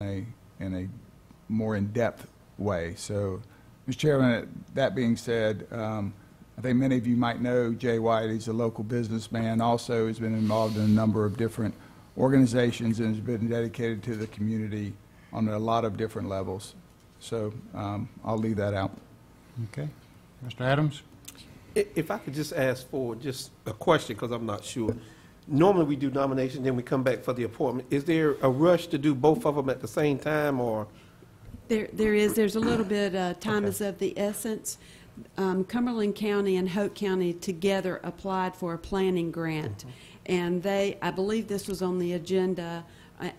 in a more in-depth way. So, Mr. Chairman, that being said, I think many of you might know Jay White. He's a local businessman. Also, has been involved in a number of different organizations and has been dedicated to the community on a lot of different levels. So I'll leave that out. Okay. Mr. Adams? If I could just ask for just a question, because I'm not sure. Normally we do nominations, then we come back for the appointment. Is there a rush to do both of them at the same time, or? There's a little bit, time is of the essence. Cumberland County and Hoke County together applied for a planning grant, and I believe this was on the agenda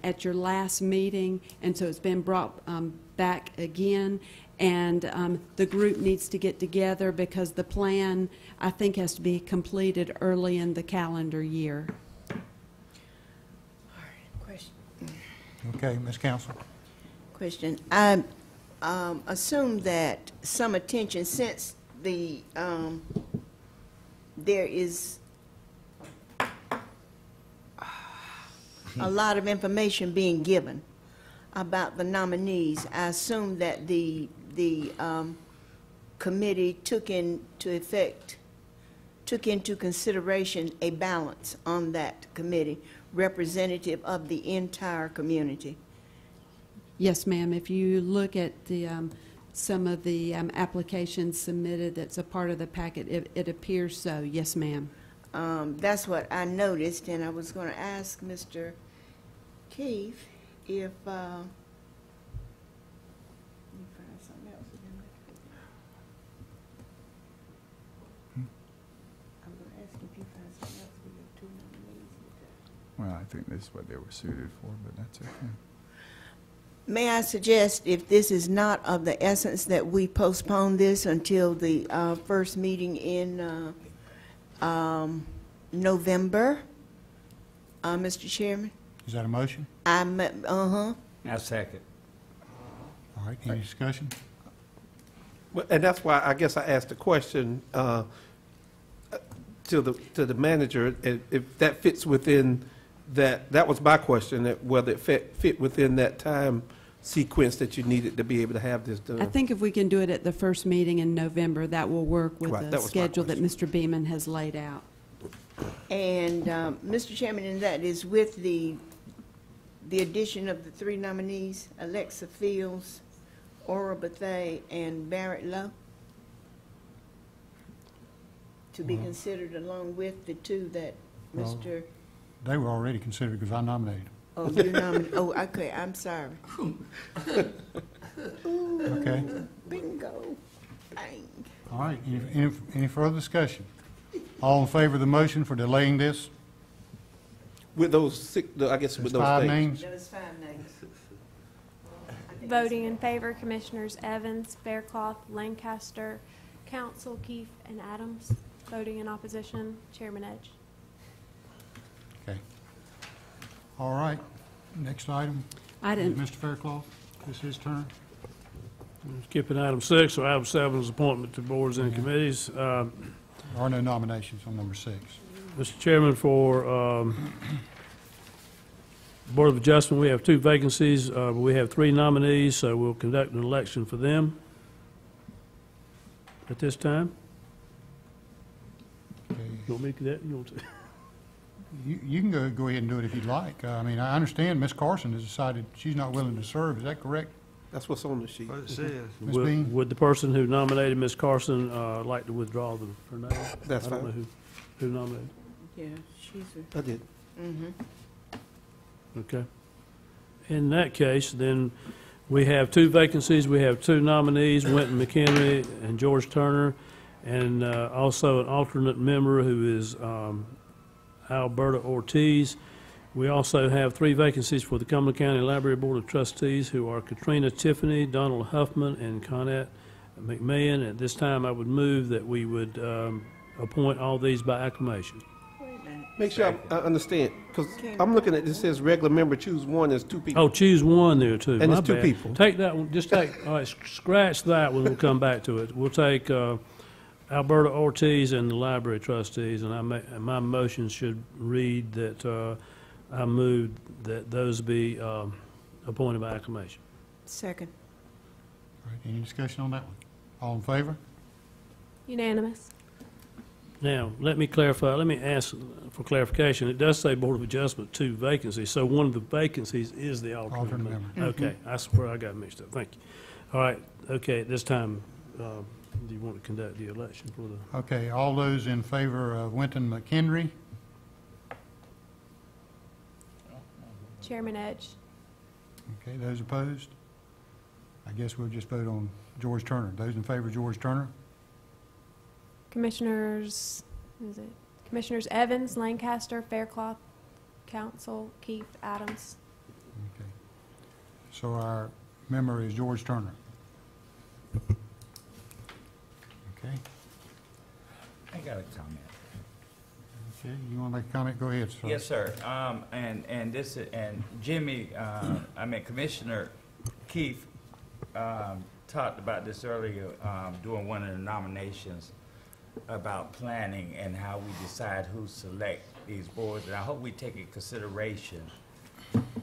at your last meeting, and so it's been brought back again, and the group needs to get together because the plan, I think, has to be completed early in the calendar year. All right, question. Okay, Ms. Council. Question. I assume that some attention, since there is a lot of information being given about the nominees, I assume that the committee took into consideration a balance on that committee, representative of the entire community. Yes, ma'am. If you look at the some of the applications submitted that's a part of the packet, it appears so. Yes, ma'am. That's what I noticed, and I was going to ask Mr. Keith if let me find something else again. I'm going to ask if you find something else. We have two nominees with that. Well, I think this is what they were suited for, but that's okay. May I suggest, if this is not of the essence, that we postpone this until the first meeting in November, Mr. Chairman? Is that a motion? I second. All right, any discussion? Well, and that's why I guess I asked the question to the manager, if that fits within that. That was my question, that whether it fit within that time sequence that you needed to be able to have this done. I think if we can do it at the first meeting in November, that will work with Right, the schedule that Mr. Beeman has laid out. And Mr. Chairman, and that is with the addition of the three nominees, Alexa Fields, Ora Bethay, and Barrett Lowe, to be considered along with the two that Mr. They were already considered because I nominated them. Oh, you nominated. Oh, okay. I'm sorry. Okay. Bingo. Bang. All right, any further discussion? All in favor of the motion for delaying this? With those six, I guess with There's those 5 things. names. Those 5 names. Voting in favor, Commissioners Evans, Faircloth, Lancaster, Council, Keefe, and Adams. Voting in opposition, Chairman Edge. Okay. All right, next item. Mr. Faircloth, it's his turn. Skipping item 6, or item 7 is appointment to boards and committees. There are no nominations on number 6. Mr. Chairman, for Board of Adjustment, we have 2 vacancies. We have 3 nominees, so we'll conduct an election for them at this time. Okay. You want me to do that? You want to? You can go ahead and do it if you'd like. I mean, I understand Ms. Carson has decided she's not willing to serve. Is that correct? That's what's on the sheet. What it says. Ms. Bean? Would the person who nominated Ms. Carson like to withdraw her name? That's I don't fine. know who nominated. Yeah, she's I did. Okay. In that case, then we have 2 vacancies. We have 2 nominees, Wynton McHenry and George Turner, and also an alternate member who is Alberta Ortiz. We also have 3 vacancies for the Cumberland County Library Board of Trustees, who are Katrina Tiffany, Donald Huffman, and Conette McMahon. At this time, I would move that we would appoint all these by acclamation. Make sure I understand, because I'm looking at this, says regular member, choose one, there's 2 people. Oh, choose one there, too. And My it's 2 bad. people. Take that one, just take, all right, scratch that one, we'll come back to it. We'll take Alberta Ortiz and the library trustees, and my motion should read that I move that those be appointed by acclamation. Second. All right, any discussion on that one? All in favor? Unanimous. Now, let me clarify, let me ask for clarification. It does say Board of Adjustment, 2 vacancies, so one of the vacancies is the alternate Alternate member. member. Okay, that's where I got mixed up. Thank you. All right, okay, at this time, do you want to conduct the election for the? Okay, all those in favor of Winton McHenry? Chairman Edge. Okay, those opposed? I guess we'll just vote on George Turner. Those in favor of George Turner? Commissioners, Commissioners Evans, Lancaster, Faircloth, Council, Keith, Adams. Okay. So our member is George Turner. Okay. I got a comment. Okay, you want to make a comment? Go ahead, sir. Yes, sir. And this is, and Jimmy, Commissioner Keith, talked about this earlier, during one of the nominations about planning and how we decide who select these boards. And I hope we take in consideration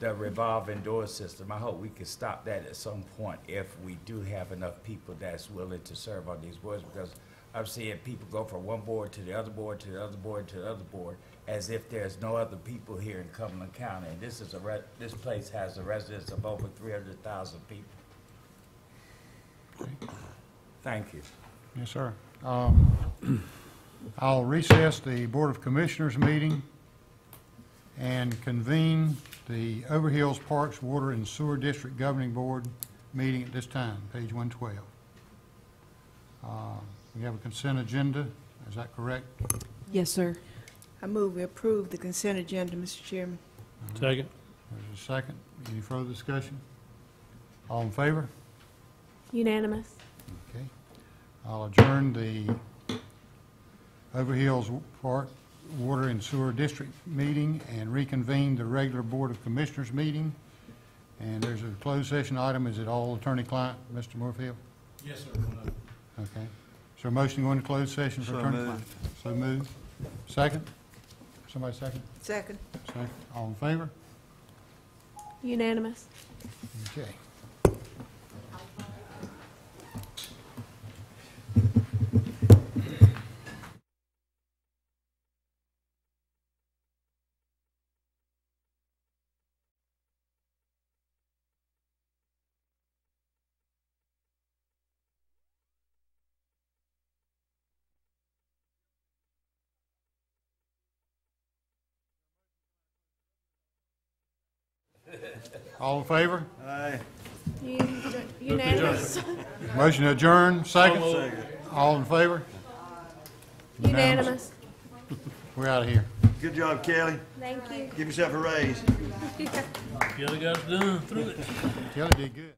the revolving door system. I hope we can stop that at some point if we do have enough people that's willing to serve on these boards, because I'm seeing people go from one board to the other board, to the other board, to the other board, as if there's no other people here in Cumberland County. And this is this place has a residence of over 300,000 people. Okay. Thank you. Yes, sir. I'll recess the Board of Commissioners meeting and convene the Overhills Parks Water and Sewer District Governing Board meeting at this time, page 112. We have a consent agenda, is that correct? Yes, sir. I move we approve the consent agenda, Mr. Chairman. Second? There's a second. Any further discussion? All in favor? Unanimous. Okay. I'll adjourn the Overhills Park Water and Sewer District meeting and reconvene the regular Board of Commissioners meeting. And there's a closed session item. Is it all attorney-client, Mr. Moorfield? Yes, sir. Okay. Is there a motion to go into closed session for attorney-client? So moved. Second? Somebody second? Second. Second. All in favor? Unanimous. Okay. All in favor? Unanimous. Motion to adjourn, second? All in favor? Unanimous. We're out of here. Good job, Kelly. Thank you. Give yourself a raise. Kelly got it done, through it. Kelly did good.